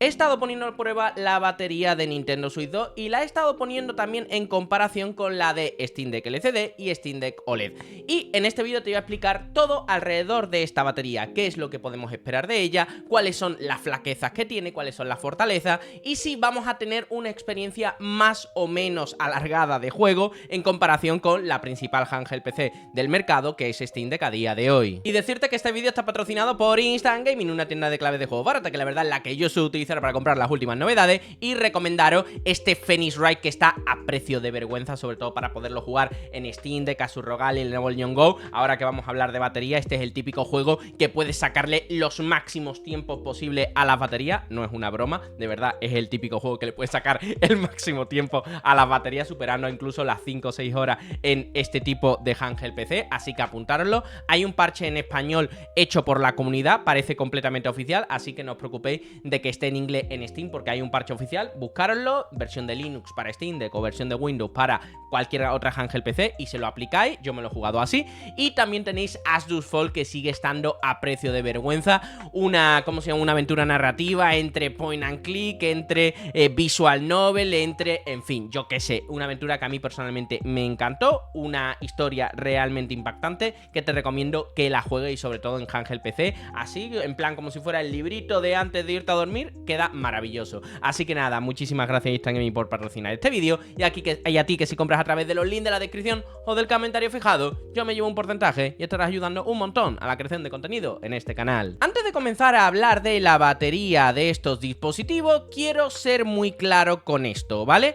He estado poniendo a prueba la batería de Nintendo Switch 2 y la he estado poniendo también en comparación con la de Steam Deck LCD y Steam Deck OLED. Y en este vídeo te voy a explicar todo alrededor de esta batería, qué es lo que podemos esperar de ella, cuáles son las flaquezas que tiene, cuáles son las fortalezas y si vamos a tener una experiencia más o menos alargada de juego en comparación con la principal handheld PC del mercado, que es Steam Deck a día de hoy. Y decirte que este vídeo está patrocinado por Instant Gaming, una tienda de claves de juegos barata, que la verdad es la que yo suelo utilizar para comprar las últimas novedades, y recomendaros este Phoenix Wright que está a precio de vergüenza, sobre todo para poderlo jugar en Steam Deck, a su Rogal y el nuevo Legion Go. Ahora que vamos a hablar de batería, este es el típico juego que puedes sacarle los máximos tiempos posibles a las baterías. No es una broma, de verdad, es el típico juego que le puedes sacar el máximo tiempo a las baterías, superando incluso las 5 o 6 horas en este tipo de handheld PC, así que apuntároslo. Hay un parche en español hecho por la comunidad, parece completamente oficial, así que no os preocupéis de que esté en inglés en Steam, porque hay un parche oficial. Buscároslo, versión de Linux para Steam Deck o versión de Windows para cualquier otra handheld PC, y se lo aplicáis. Yo me lo he jugado así. Y también tenéis As Dusk Fall, que sigue estando a precio de vergüenza, una, ¿cómo se llama?, una aventura narrativa entre point and click, entre visual novel, entre, en fin, yo qué sé, una aventura que a mí personalmente me encantó, una historia realmente impactante que te recomiendo que la juegues, y sobre todo en handheld PC, así en plan como si fuera el librito de antes de irte a dormir. Queda maravilloso. Así que nada, muchísimas gracias Instant Gaming por patrocinar este vídeo, y a ti que si compras a través de los links de la descripción o del comentario fijado, yo me llevo un porcentaje y estarás ayudando un montón a la creación de contenido en este canal. Antes de comenzar a hablar de la batería de estos dispositivos, quiero ser muy claro con esto, ¿vale?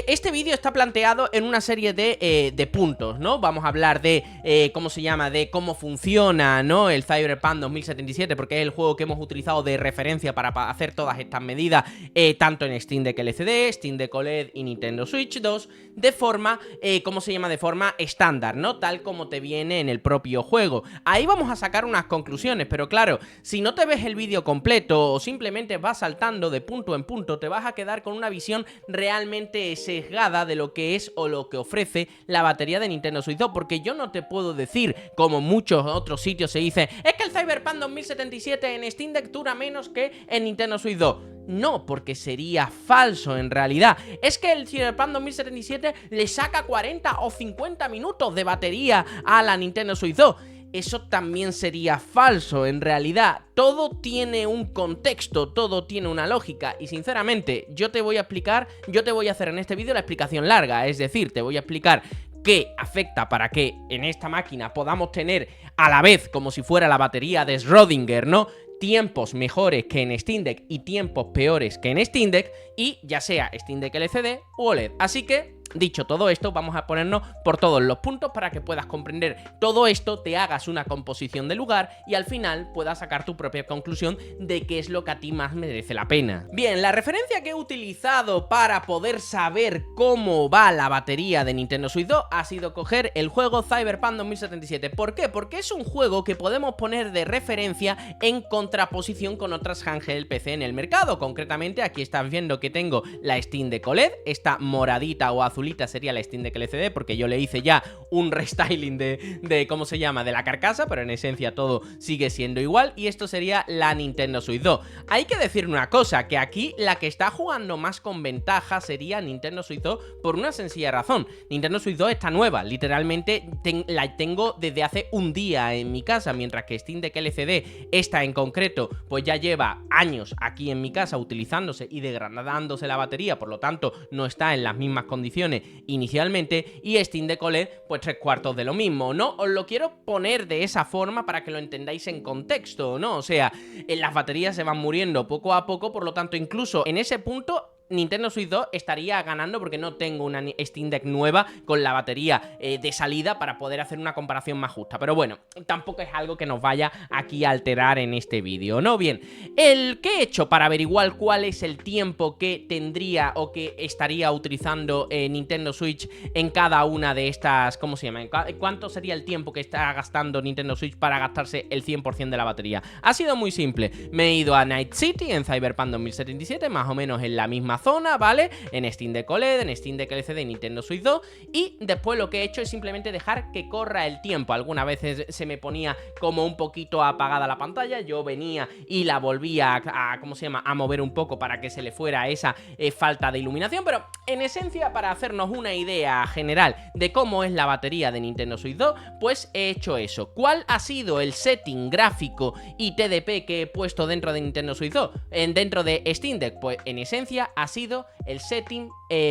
Este vídeo está planteado en una serie de puntos, ¿no? Vamos a hablar de, ¿cómo se llama?, de cómo funciona, ¿no?, el Cyberpunk 2077, porque es el juego que hemos utilizado de referencia para hacer todas estas medidas, tanto en Steam Deck LCD, Steam Deck OLED y Nintendo Switch 2, de forma, ¿cómo se llama?, de forma estándar, ¿no?, tal como te viene en el propio juego. Ahí vamos a sacar unas conclusiones, pero claro, si no te ves el vídeo completo o simplemente vas saltando de punto en punto, te vas a quedar con una visión realmente sesgada de lo que es o lo que ofrece la batería de Nintendo Switch 2, porque yo no te puedo decir, como muchos otros sitios se dice, es que el Cyberpunk 2077 en Steam Deck dura menos que en Nintendo Switch 2. No, porque sería falso en realidad. Es que el Cyberpunk 2077 le saca 40 o 50 minutos de batería a la Nintendo Switch 2. Eso también sería falso en realidad. Todo tiene un contexto, todo tiene una lógica, y sinceramente yo te voy a hacer en este vídeo la explicación larga, es decir, te voy a explicar qué afecta para que en esta máquina podamos tener a la vez, como si fuera la batería de Schrödinger, ¿no?, tiempos mejores que en Steam Deck y tiempos peores que en Steam Deck, y ya sea Steam Deck LCD o OLED. Así que, dicho todo esto, vamos a ponernos por todos los puntos para que puedas comprender todo esto, te hagas una composición de lugar y al final puedas sacar tu propia conclusión de qué es lo que a ti más merece la pena. Bien, la referencia que he utilizado para poder saber cómo va la batería de Nintendo Switch 2 ha sido coger el juego Cyberpunk 2077. ¿Por qué? Porque es un juego que podemos poner de referencia en contraposición con otras handheld PC en el mercado. Concretamente, aquí estás viendo que tengo la Steam Deck OLED, esta moradita o azulita sería la Steam Deck LCD, porque yo le hice ya un restyling de ¿cómo se llama?, de la carcasa, pero en esencia todo sigue siendo igual, y esto sería la Nintendo Switch 2. Hay que decir una cosa, que aquí la que está jugando más con ventaja sería Nintendo Switch 2 por una sencilla razón. Nintendo Switch 2 está nueva, literalmente la tengo desde hace un día en mi casa, mientras que Steam Deck LCD, esta en concreto, pues ya lleva años aquí en mi casa utilizándose y degradándose la batería, por lo tanto no está en las mismas condiciones inicialmente, y Steam Deck OLED pues 3/4 de lo mismo, ¿no? Os lo quiero poner de esa forma para que lo entendáis en contexto, ¿no? O sea, las baterías se van muriendo poco a poco, por lo tanto incluso en ese punto Nintendo Switch 2 estaría ganando, porque no tengo una Steam Deck nueva con la batería de salida para poder hacer una comparación más justa. Pero bueno, tampoco es algo que nos vaya aquí a alterar en este vídeo, ¿no? Bien, ¿qué he hecho para averiguar cuál es el tiempo que tendría o que estaría utilizando Nintendo Switch en cada una de estas, ¿cómo se llama? ¿Cuánto sería el tiempo que está gastando Nintendo Switch para gastarse el 100% de la batería? Ha sido muy simple. Me he ido a Night City en Cyberpunk 2077, más o menos en la misma misma zona, ¿vale? En Steam Deck OLED, en Steam Deck LCD y Nintendo Switch 2. Y después lo que he hecho es simplemente dejar que corra el tiempo. Algunas veces se me ponía como un poquito apagada la pantalla, yo venía y la volvía ¿cómo se llama? A mover un poco para que se le fuera esa falta de iluminación, pero en esencia, para hacernos una idea general de cómo es la batería de Nintendo Switch 2, pues he hecho eso. ¿Cuál ha sido el setting gráfico y TDP que he puesto dentro de Nintendo Switch 2? Dentro de Steam Deck, pues en esencia ha sido el setting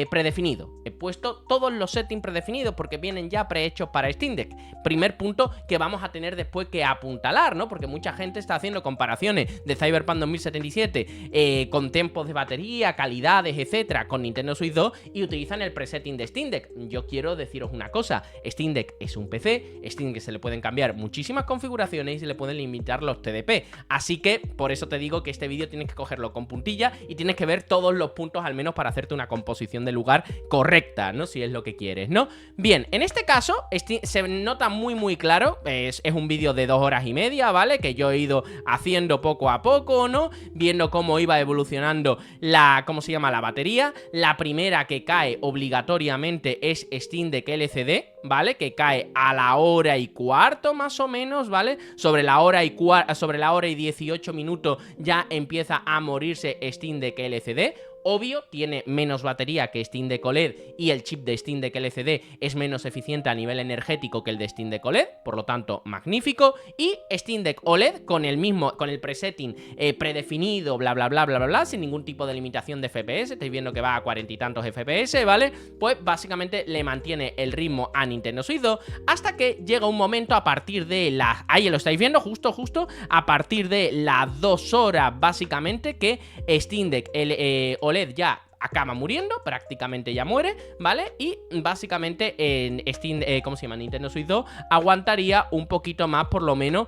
predefinido. He puesto todos los settings predefinidos porque vienen ya prehechos para Steam Deck. Primer punto que vamos a tener después que apuntalar, ¿no? Porque mucha gente está haciendo comparaciones de Cyberpunk 2077 con tiempos de batería, calidades, etcétera, con Nintendo Switch 2 y utilizan el presetting de Steam Deck. Yo quiero deciros una cosa, Steam Deck es un PC, Steam Deck se le pueden cambiar muchísimas configuraciones y se le pueden limitar los TDP, así que por eso te digo que este vídeo tienes que cogerlo con puntilla y tienes que ver todos los puntos al menos para hacerte una composición de lugar correcta, ¿no? Si es lo que quieres, ¿no? Bien, en este caso se nota muy claro, es un vídeo de 2 horas y media, ¿vale? Que yo he ido haciendo poco a poco, ¿no? Viendo cómo iba evolucionando ¿cómo se llama? La batería. La primera que cae obligatoriamente es Steam Deck LCD, ¿vale? Que cae a la 1:15 más o menos, ¿vale? Sobre la 1:18 minutos ya empieza a morirse Steam Deck LCD. Obvio, tiene menos batería que Steam Deck OLED y el chip de Steam Deck LCD es menos eficiente a nivel energético que el de Steam Deck OLED, por lo tanto, magnífico. Y Steam Deck OLED con el presetting predefinido, bla, bla, bla, bla, bla, bla, sin ningún tipo de limitación de FPS, estáis viendo que va a 40 y tantos FPS, ¿vale? Pues básicamente le mantiene el ritmo a Nintendo Switch 2 hasta que llega un momento a partir de las... Ahí lo estáis viendo, justo, a partir de las 2 horas, básicamente, que Steam Deck OLED ya acaba muriendo, prácticamente ya muere, ¿vale? Y básicamente en Steam, ¿cómo se llama? Nintendo Switch 2 aguantaría un poquito más, por lo menos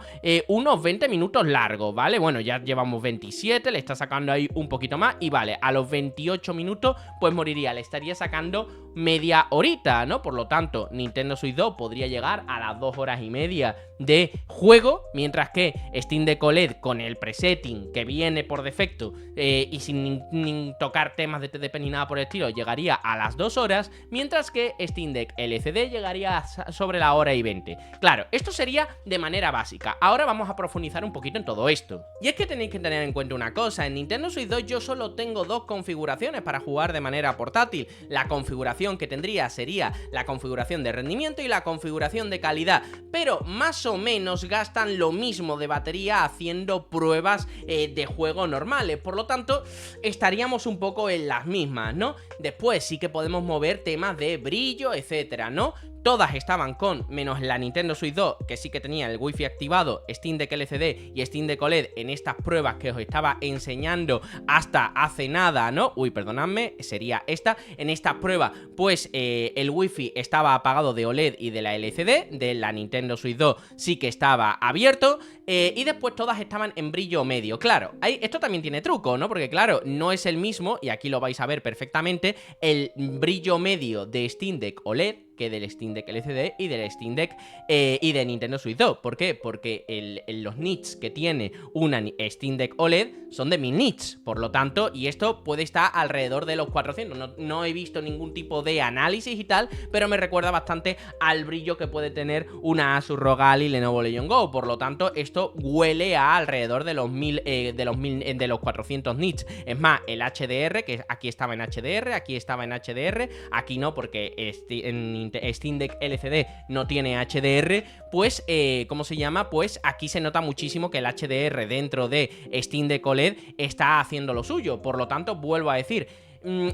unos 20 minutos largos, ¿vale? Bueno, ya llevamos 27, le está sacando ahí un poquito más y vale, a los 28 minutos pues moriría, le estaría sacando media horita, ¿no? Por lo tanto, Nintendo Switch 2 podría llegar a las 2 horas y media de juego, mientras que Steam Deck OLED con el presetting que viene por defecto y sin ni tocar temas de TDP ni nada por el estilo, llegaría a las 2 horas, mientras que Steam Deck LCD llegaría sobre la 1:20. Claro, esto sería de manera básica. Ahora vamos a profundizar un poquito en todo esto. Y es que tenéis que tener en cuenta una cosa, en Nintendo Switch 2 yo solo tengo 2 configuraciones para jugar de manera portátil. La configuración que tendría sería la configuración de rendimiento y la configuración de calidad, pero más o menos gastan lo mismo de batería haciendo pruebas de juego normales, por lo tanto estaríamos un poco en las mismas, ¿no? Después sí que podemos mover temas de brillo, etcétera, ¿no? Todas estaban con, menos la Nintendo Switch 2, que sí que tenía el Wi-Fi activado, Steam Deck LCD y Steam Deck OLED en estas pruebas que os estaba enseñando hasta hace nada, ¿no? Uy, perdonadme, sería esta. En esta prueba, pues el Wi-Fi estaba apagado de OLED y de la LCD, de la Nintendo Switch 2 sí que estaba abierto, y después todas estaban en brillo medio. Claro, esto también tiene truco, ¿no? Porque claro, no es el mismo, y aquí lo vais a ver perfectamente, el brillo medio de Steam Deck OLED que del Steam Deck LCD y del Steam Deck y de Nintendo Switch 2. ¿Por qué? Porque los nits que tiene una Steam Deck OLED son de 1000 nits, por lo tanto, y esto puede estar alrededor de los 400. No he visto ningún tipo de análisis y tal, pero me recuerda bastante al brillo que puede tener una Asus ROG Ally Lenovo Legion Go. Por lo tanto, esto huele a alrededor de los 1000, de los 400 nits. Es más, el HDR, que aquí estaba en HDR, aquí estaba en HDR, aquí no, porque en Steam Deck LCD no tiene HDR, pues, ¿cómo se llama? Pues aquí se nota muchísimo que el HDR dentro de Steam Deck OLED está haciendo lo suyo. Por lo tanto, vuelvo a decir,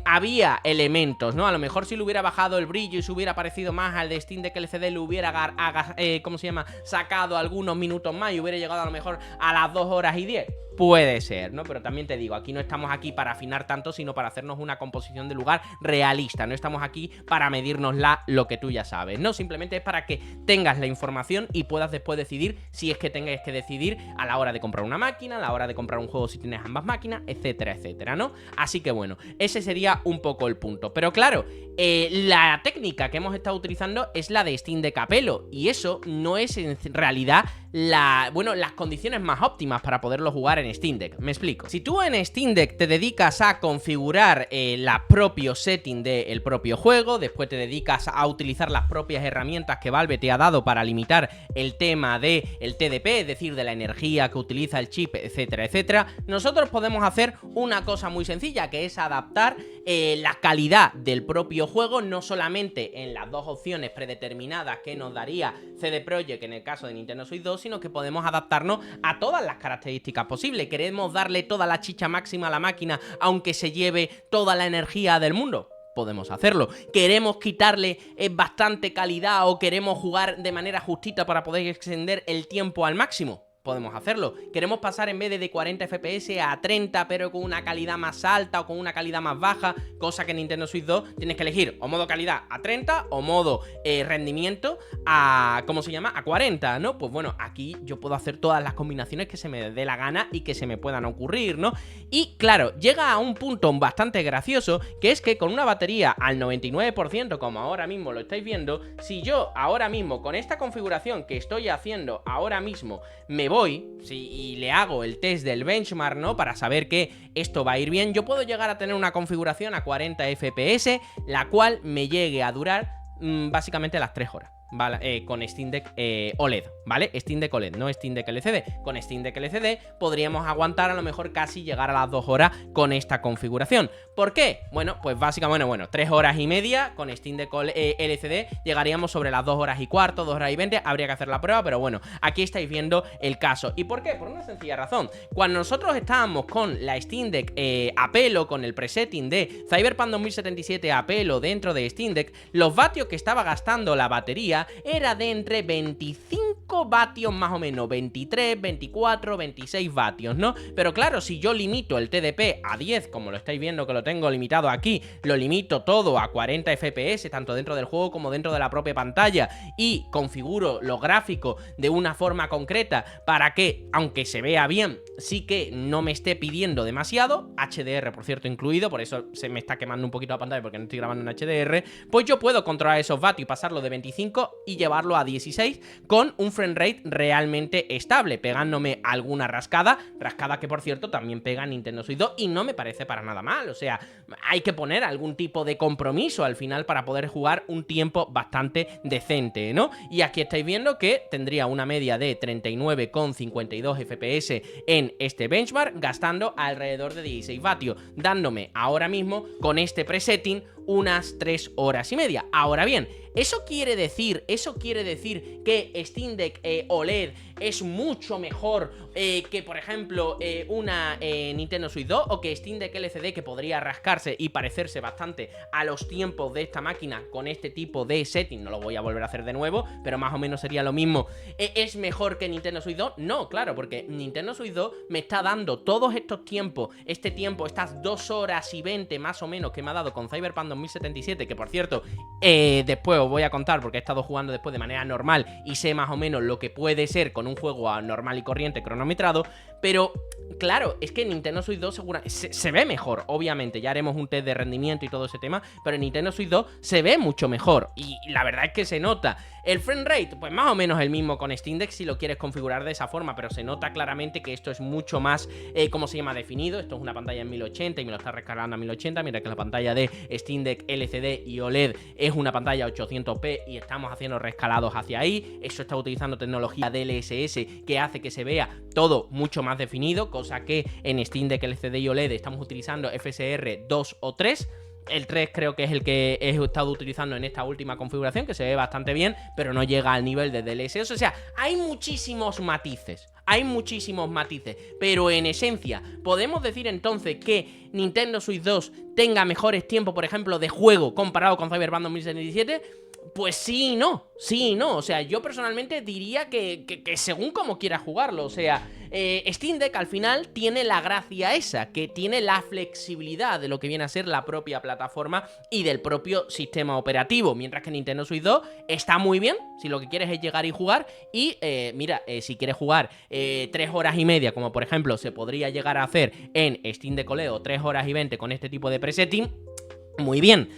había elementos, ¿no? A lo mejor si le hubiera bajado el brillo y se hubiera parecido más al de Steam Deck LCD, le hubiera, ¿cómo se llama? Sacado algunos minutos más y hubiera llegado a lo mejor a las 2 horas y 10. Puede ser, ¿no? Pero también te digo, aquí no estamos aquí para afinar tanto, sino para hacernos una composición de lugar realista. No estamos aquí para medirnosla lo que tú ya sabes, ¿no? Simplemente es para que tengas la información y puedas después decidir si es que tengas que decidir a la hora de comprar una máquina, a la hora de comprar un juego si tienes ambas máquinas, etcétera, etcétera, ¿no? Así que bueno, ese sería un poco el punto. Pero claro, la técnica que hemos estado utilizando es la de Steam Deck a pelo, y eso no es en realidad las condiciones más óptimas para poderlo jugar en Steam Deck. Me explico. Si tú en Steam Deck te dedicas a configurar la propio setting del propio juego, después te dedicas a utilizar las propias herramientas que Valve te ha dado para limitar el tema del TDP, es decir, de la energía que utiliza el chip, etcétera, etcétera, nosotros podemos hacer una cosa muy sencilla, que es adaptar la calidad del propio juego, no solamente en las dos opciones predeterminadas que nos daría CD Projekt en el caso de Nintendo Switch 2, sino que podemos adaptarnos a todas las características posibles. ¿Queremos darle toda la chicha máxima a la máquina aunque se lleve toda la energía del mundo? Podemos hacerlo. ¿Queremos quitarle bastante calidad o queremos jugar de manera justita para poder extender el tiempo al máximo? Podemos hacerlo. ¿Queremos pasar en vez de 40 FPS a 30 pero con una calidad más alta o con una calidad más baja? Cosa que en Nintendo Switch 2 tienes que elegir o modo calidad a 30 o modo rendimiento a, ¿cómo se llama? A 40, ¿no? Pues bueno, aquí yo puedo hacer todas las combinaciones que se me dé la gana y que se me puedan ocurrir, ¿no? Y claro, llega a un punto bastante gracioso, que es que con una batería al 99%, como ahora mismo lo estáis viendo, si yo ahora mismo con esta configuración que estoy haciendo ahora mismo me voy y le hago el test del benchmark, ¿no? Para saber que esto va a ir bien, yo puedo llegar a tener una configuración a 40 FPS, la cual me llegue a durar básicamente las 3 horas. ¿Vale? Con Steam Deck OLED, ¿vale? Steam Deck OLED, no Steam Deck LCD. Con Steam Deck LCD podríamos aguantar a lo mejor casi llegar a las 2 horas con esta configuración. ¿Por qué? Bueno, pues básicamente, 3 horas y media con Steam Deck LCD llegaríamos sobre las 2 horas y cuarto, 2 horas y 20, habría que hacer la prueba, pero bueno, aquí estáis viendo el caso. ¿Y por qué? Por una sencilla razón. Cuando nosotros estábamos con la Steam Deck a pelo, con el presetting de Cyberpunk 2077 a pelo dentro de Steam Deck, los vatios que estaba gastando la batería era de entre 25 vatios más o menos, 23, 24, 26 vatios, ¿no? Pero claro, si yo limito el TDP a 10, como lo estáis viendo que lo tengo limitado aquí, lo limito todo a 40 FPS, tanto dentro del juego como dentro de la propia pantalla, y configuro los gráficos de una forma concreta para que, aunque se vea bien, sí que no me esté pidiendo demasiado, HDR por cierto incluido, por eso se me está quemando un poquito la pantalla porque no estoy grabando en HDR, pues yo puedo controlar esos vatios y pasarlo de 25 y llevarlo a 16 con un frame rate realmente estable, pegándome alguna rascada que por cierto también pega Nintendo Switch 2 y no me parece para nada mal. O sea, hay que poner algún tipo de compromiso al final para poder jugar un tiempo bastante decente, ¿no? Y aquí estáis viendo que tendría una media de 39,52 FPS en este benchmark, gastando alrededor de 16 vatios, dándome ahora mismo con este presetting unas 3 horas y media. Ahora bien, ¿eso quiere decir que Steam Deck OLED es mucho mejor que, por ejemplo, una Nintendo Switch 2 o que Steam Deck LCD, que podría rascarse y parecerse bastante a los tiempos de esta máquina con este tipo de setting? No lo voy a volver a hacer de nuevo, pero más o menos sería lo mismo. ¿Es mejor que Nintendo Switch 2? No, claro, porque Nintendo Switch 2 me está dando todos estos tiempos, estas 2 horas y 20 más o menos que me ha dado con Cyberpunk 2077, que por cierto, después os voy a contar porque he estado jugando después de manera normal y sé más o menos lo que puede ser con un juego normal y corriente cronometrado, pero claro, es que Nintendo Switch 2 se ve mejor, obviamente, ya haremos un test de rendimiento y todo ese tema, pero Nintendo Switch 2 se ve mucho mejor y la verdad es que se nota. El frame rate, pues más o menos el mismo con Steam Deck si lo quieres configurar de esa forma, pero se nota claramente que esto es mucho más, ¿cómo se llama? Definido. Esto es una pantalla en 1080 y me lo está recargando a 1080, mientras que la pantalla de Steam Deck LCD y OLED es una pantalla 800p y estamos haciendo rescalados hacia ahí. Eso está utilizando tecnología DLSS que hace que se vea todo mucho más definido, cosa que en Steam Deck LCD y OLED estamos utilizando FSR 2 o 3. El 3 creo que es el que he estado utilizando en esta última configuración, que se ve bastante bien, pero no llega al nivel de DLSS. O sea, hay muchísimos matices. Pero en esencia, ¿podemos decir entonces que Nintendo Switch 2 tenga mejores tiempos, por ejemplo, de juego comparado con Cyberpunk 2077? Pues sí y no, o sea, yo personalmente diría que según como quieras jugarlo, o sea, Steam Deck al final tiene la gracia esa, que tiene la flexibilidad de lo que viene a ser la propia plataforma y del propio sistema operativo, mientras que Nintendo Switch 2 está muy bien si lo que quieres es llegar y jugar y, mira, si quieres jugar 3 horas y media, como por ejemplo se podría llegar a hacer en Steam Deck OLED, 3 horas y 20 con este tipo de presetting, muy bien.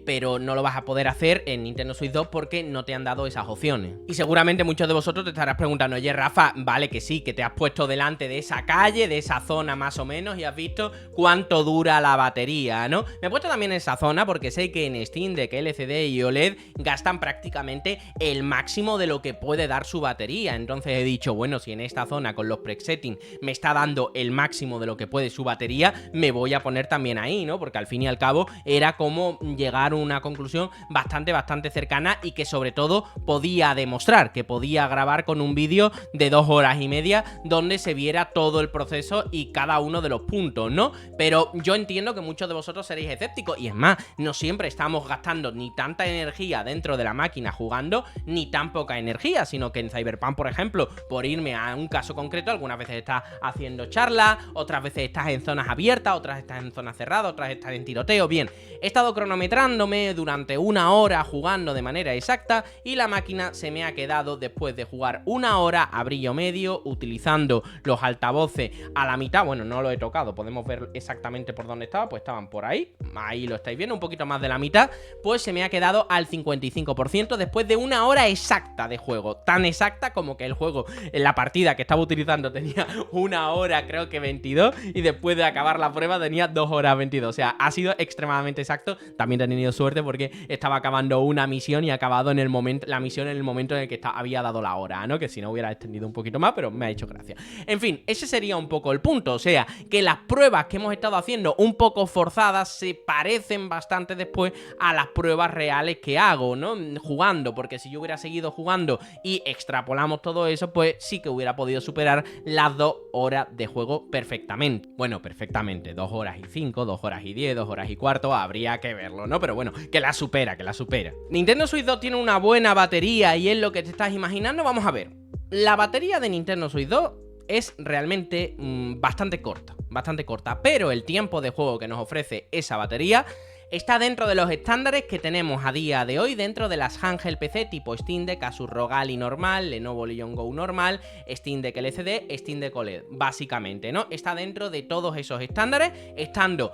pero no lo vas a poder hacer en Nintendo Switch 2 porque no te han dado esas opciones. Y seguramente muchos de vosotros te estarás preguntando, oye Rafa, vale que sí, que te has puesto delante de esa calle, de esa zona más o menos, y has visto cuánto dura la batería, ¿no? Me he puesto también en esa zona porque sé que en Steam Deck LCD y OLED gastan prácticamente el máximo de lo que puede dar su batería. Entonces he dicho, bueno, si en esta zona con los presettings me está dando el máximo de lo que puede su batería, me voy a poner también ahí, ¿no? Porque al fin y al cabo era como llegar a una conclusión bastante cercana y que sobre todo podía demostrar, que podía grabar con un vídeo de 2 horas y media donde se viera todo el proceso y cada uno de los puntos, ¿no? Pero yo entiendo que muchos de vosotros seréis escépticos y es más, no siempre estamos gastando ni tanta energía dentro de la máquina jugando, ni tan poca energía, sino que en Cyberpunk, por ejemplo, por irme a un caso concreto, algunas veces estás haciendo charlas, otras veces estás en zonas abiertas, otras estás en zonas cerradas, otras estás en tiroteo. Bien, he estado cronometrándome durante 1 hora jugando de manera exacta y la máquina se me ha quedado después de jugar 1 hora a brillo medio, utilizando los altavoces a la mitad. Bueno, no lo he tocado, podemos ver exactamente por dónde estaba, pues estaban por ahí, ahí lo estáis viendo, un poquito más de la mitad, pues se me ha quedado al 55% después de 1 hora exacta de juego, tan exacta como que el juego, en la partida que estaba utilizando tenía 1 hora creo que 22 y después de acabar la prueba tenía 2 horas 22, o sea, ha sido extremadamente exacto. También he tenido suerte porque estaba acabando una misión y he acabado en el momento, la misión en el momento en el que había dado la hora, ¿no? Que si no hubiera extendido un poquito más, pero me ha hecho gracia. En fin, ese sería un poco el punto, o sea, que las pruebas que hemos estado haciendo un poco forzadas se parecen bastante después a las pruebas reales que hago, ¿no? Jugando, porque si yo hubiera seguido jugando y extrapolamos todo eso, pues sí que hubiera podido superar las 2 horas de juego perfectamente. Bueno, perfectamente, 2 horas y 5, 2 horas y 10, 2 horas y cuarto, habría que verlo, ¿no? Pero bueno, que la supera, que la supera. Nintendo Switch 2 tiene una buena batería y es lo que te estás imaginando. Vamos a ver. La batería de Nintendo Switch 2 es realmente bastante corta, pero el tiempo de juego que nos ofrece esa batería está dentro de los estándares que tenemos a día de hoy dentro de las handheld PC tipo Steam Deck, Asus ROG Ally normal, Lenovo Legion Go normal, Steam Deck LCD, Steam Deck OLED, básicamente, ¿no? Está dentro de todos esos estándares, estando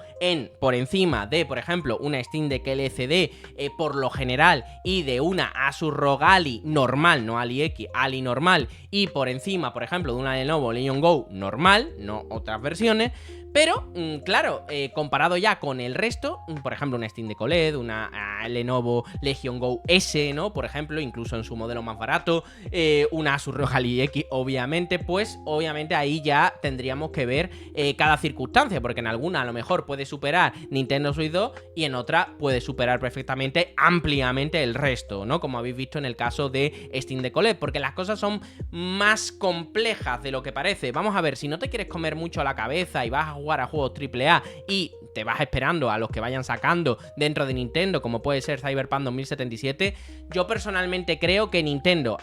por encima de, por ejemplo, una Steam Deck LCD por lo general y de una Asus ROG Ally normal, no Ally X, Ally normal, y por encima, por ejemplo, de una Lenovo Legion Go normal, no otras versiones. Pero, claro, comparado ya con el resto, por ejemplo, una Steam Deck OLED, una Lenovo Legion Go S, ¿no? Por ejemplo, incluso en su modelo más barato, una Asus ROG Ally X, obviamente, pues obviamente ahí ya tendríamos que ver cada circunstancia, porque en alguna a lo mejor puede superar Nintendo Switch 2 y en otra puede superar perfectamente, ampliamente el resto, ¿no? Como habéis visto en el caso de Steam Deck OLED, porque las cosas son más complejas de lo que parece. Vamos a ver, si no te quieres comer mucho la cabeza y vas a jugar a juegos AAA y te vas esperando a los que vayan sacando dentro de Nintendo, como puede ser Cyberpunk 2077, yo personalmente creo que Nintendo...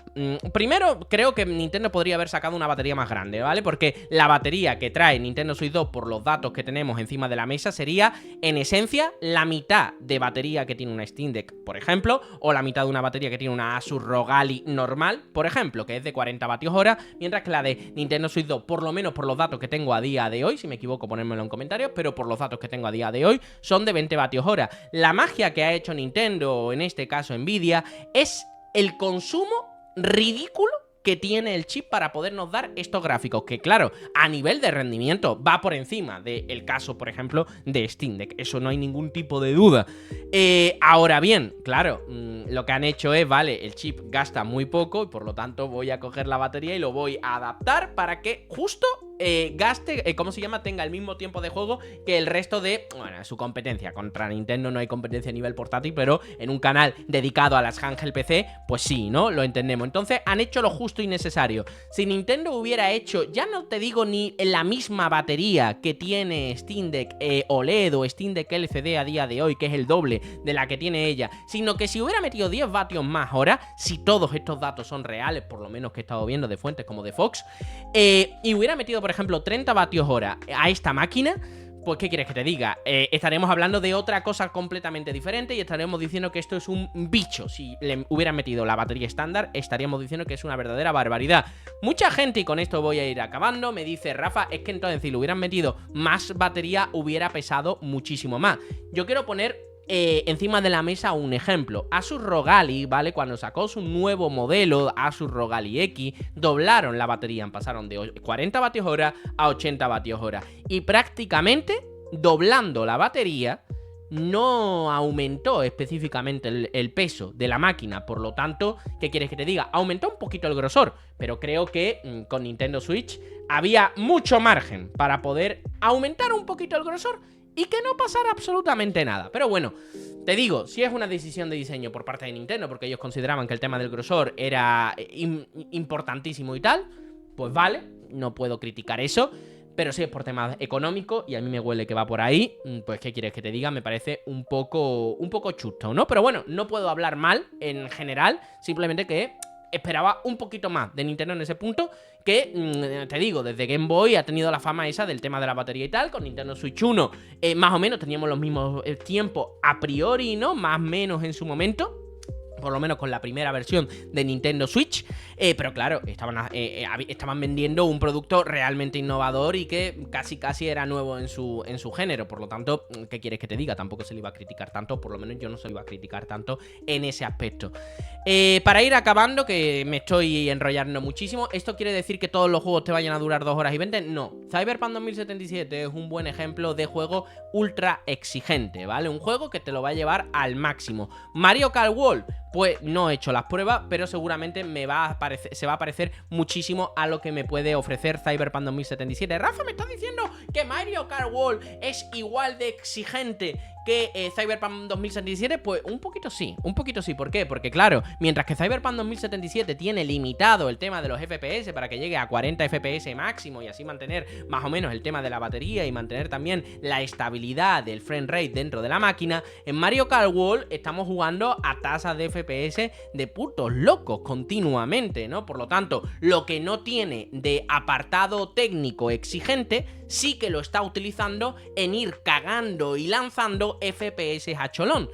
primero, creo que Nintendo podría haber sacado una batería más grande, ¿vale? Porque la batería que trae Nintendo Switch 2 por los datos que tenemos encima de la mesa sería, en esencia, la mitad de batería que tiene una Steam Deck, por ejemplo, o la mitad de una batería que tiene una Asus ROG Ally normal, por ejemplo, que es de 40 vatios hora, mientras que la de Nintendo Switch 2, por lo menos por los datos que tengo a día de hoy, si me equivoco ponérmelo en comentarios, pero por los datos que tengo a día de hoy, son de 20 vatios hora. La magia que ha hecho Nintendo, o en este caso Nvidia, es el consumo ridículo que tiene el chip para podernos dar estos gráficos, que claro, a nivel de rendimiento va por encima del caso, por ejemplo, de Steam Deck, eso no hay ningún tipo de duda. Ahora bien, claro, lo que han hecho es, vale, el chip gasta muy poco y por lo tanto voy a coger la batería y lo voy a adaptar para que justo gaste, ¿cómo se llama? Tenga el mismo tiempo de juego que el resto de, bueno, su competencia. Contra Nintendo no hay competencia a nivel portátil, pero en un canal dedicado a las handheld PC, pues sí, ¿no? Lo entendemos. Entonces han hecho lo justo y necesario. Si Nintendo hubiera hecho, ya no te digo ni la misma batería que tiene Steam Deck OLED o Steam Deck LCD a día de hoy, que es el doble de la que tiene ella, sino que si hubiera metido 10 vatios más hora, si todos estos datos son reales, por lo menos que he estado viendo de fuentes como de Fox, y hubiera metido, por ejemplo, 30 vatios hora a esta máquina, pues ¿qué quieres que te diga? Estaremos hablando de otra cosa completamente diferente y estaremos diciendo que esto es un bicho. Si le hubieran metido la batería estándar, estaríamos diciendo que es una verdadera barbaridad. Mucha gente, y con esto voy a ir acabando, me dice, Rafa, es que entonces si le hubieran metido más batería hubiera pesado muchísimo más. Yo quiero poner encima de la mesa un ejemplo. Asus ROG Ally, ¿vale? Cuando sacó su nuevo modelo, Asus ROG Ally X, doblaron la batería, pasaron de 40 vatios hora a 80 vatios hora. Y prácticamente, doblando la batería, no aumentó específicamente el peso de la máquina. Por lo tanto, ¿qué quieres que te diga? Aumentó un poquito el grosor, pero creo que con Nintendo Switch había mucho margen para poder aumentar un poquito el grosor y que no pasara absolutamente nada. Pero bueno, te digo, si es una decisión de diseño por parte de Nintendo, porque ellos consideraban que el tema del grosor era importantísimo y tal, pues vale, no puedo criticar eso. Pero si es por temas económicos, y a mí me huele que va por ahí, pues ¿qué quieres que te diga? Me parece un poco chusto, ¿no? Pero bueno, no puedo hablar mal en general, simplemente que esperaba un poquito más de Nintendo en ese punto, que, te digo, desde Game Boy ha tenido la fama esa del tema de la batería y tal. Con Nintendo Switch 1, más o menos teníamos los mismos tiempos a priori, ¿no? Más o menos en su momento, por lo menos con la primera versión de Nintendo Switch, pero claro, estaban vendiendo un producto realmente innovador y que casi era nuevo en su género. Por lo tanto, ¿qué quieres que te diga? Tampoco se le iba a criticar tanto, por lo menos yo no se le iba a criticar tanto en ese aspecto. Para ir acabando, que me estoy enrollando muchísimo, ¿esto quiere decir que todos los juegos te vayan a durar 2 horas y 20? No. Cyberpunk 2077 es un buen ejemplo de juego ultra exigente, ¿vale? Un juego que te lo va a llevar al máximo. Mario Kart World, pues no he hecho las pruebas, pero seguramente se va a parecer muchísimo a lo que me puede ofrecer Cyberpunk 2077. Rafa, ¿me estás diciendo que Mario Kart World es igual de exigente que Cyberpunk 2077? Pues un poquito sí. ¿Por qué? Porque claro, mientras que Cyberpunk 2077 tiene limitado el tema de los FPS para que llegue a 40 FPS máximo y así mantener más o menos el tema de la batería y mantener también la estabilidad del frame rate dentro de la máquina, en Mario Kart World estamos jugando a tasas de FPS de putos locos continuamente, ¿no? Por lo tanto, lo que no tiene de apartado técnico exigente, sí que lo está utilizando en ir cagando y lanzando FPS a cholón.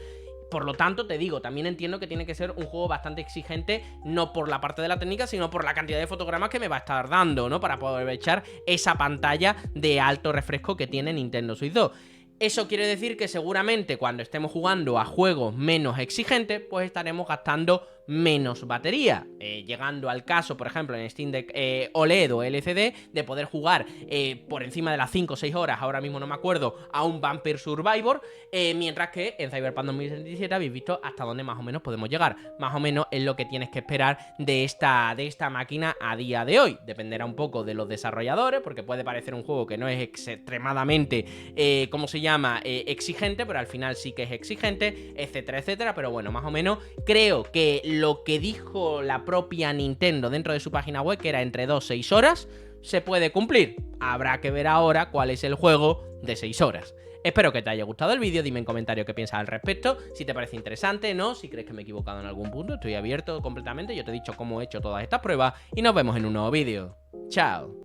Por lo tanto, te digo, también entiendo que tiene que ser un juego bastante exigente, no por la parte de la técnica, sino por la cantidad de fotogramas que me va a estar dando, ¿no? Para poder aprovechar esa pantalla de alto refresco que tiene Nintendo Switch 2. Eso quiere decir que seguramente cuando estemos jugando a juegos menos exigentes, pues estaremos gastando menos batería, llegando al caso, por ejemplo, en Steam Deck OLED o LCD, de poder jugar por encima de las 5 o 6 horas, ahora mismo no me acuerdo, a un Vampire Survivor, mientras que en Cyberpunk 2077 habéis visto hasta dónde más o menos podemos llegar. Más o menos es lo que tienes que esperar de esta máquina a día de hoy. Dependerá un poco de los desarrolladores, porque puede parecer un juego que no es extremadamente, ¿cómo se llama? Exigente, pero al final sí que es exigente, etcétera, etcétera. Pero bueno, más o menos creo que lo que dijo la propia Nintendo dentro de su página web, que era entre 2 y 6 horas, se puede cumplir. Habrá que ver ahora cuál es el juego de 6 horas. Espero que te haya gustado el vídeo, dime en comentarios qué piensas al respecto, si te parece interesante, no, si crees que me he equivocado en algún punto, estoy abierto completamente, yo te he dicho cómo he hecho todas estas pruebas y nos vemos en un nuevo vídeo. Chao.